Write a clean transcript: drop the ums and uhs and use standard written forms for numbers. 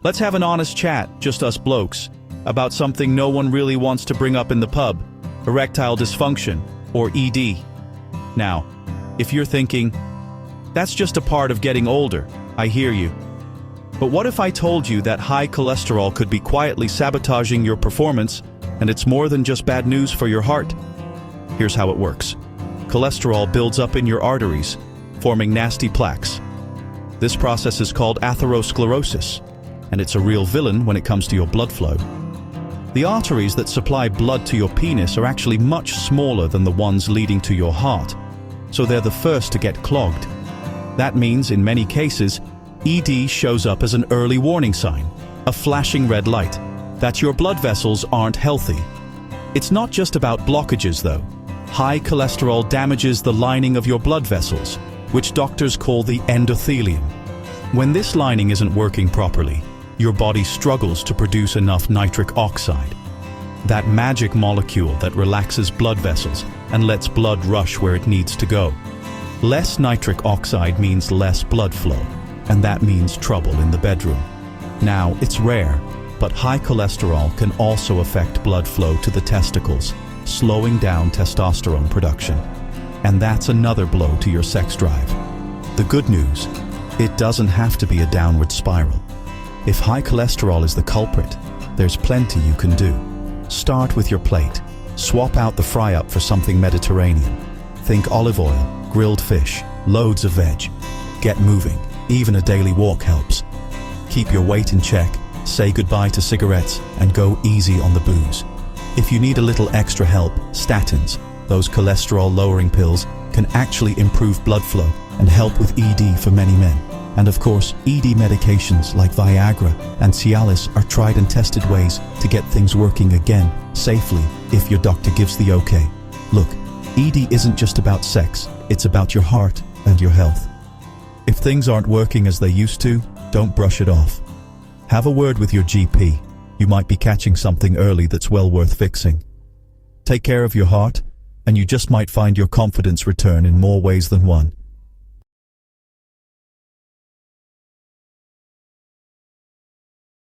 Let's have an honest chat, just us blokes, about something no one really wants to bring up in the pub, erectile dysfunction, or ED. Now, if you're thinking, that's just a part of getting older, I hear you. But what if I told you that high cholesterol could be quietly sabotaging your performance, and it's more than just bad news for your heart? Here's how it works. Cholesterol builds up in your arteries, forming nasty plaques. This process is called atherosclerosis, and it's a real villain when it comes to your blood flow. The arteries that supply blood to your penis are actually much smaller than the ones leading to your heart, so they're the first to get clogged. That means, in many cases, ED shows up as an early warning sign, a flashing red light, that your blood vessels aren't healthy. It's not just about blockages, though. High cholesterol damages the lining of your blood vessels, which doctors call the endothelium. When this lining isn't working properly, your body struggles to produce enough nitric oxide, that magic molecule that relaxes blood vessels and lets blood rush where it needs to go. Less nitric oxide means less blood flow, and that means trouble in the bedroom. Now, it's rare, but high cholesterol can also affect blood flow to the testicles, slowing down testosterone production. And that's another blow to your sex drive. The good news, it doesn't have to be a downward spiral. If high cholesterol is the culprit, there's plenty you can do. Start with your plate. Swap out the fry-up for something Mediterranean. Think olive oil, grilled fish, loads of veg. Get moving. Even a daily walk helps. Keep your weight in check, say goodbye to cigarettes, and go easy on the booze. If you need a little extra help, statins, those cholesterol-lowering pills, can actually improve blood flow and help with ED for many men. And of course, ED medications like Viagra and Cialis are tried and tested ways to get things working again, safely, if your doctor gives the okay. Look, ED isn't just about sex, it's about your heart and your health. If things aren't working as they used to, don't brush it off. Have a word with your GP. You might be catching something early that's well worth fixing. Take care of your heart, and you just might find your confidence return in more ways than one.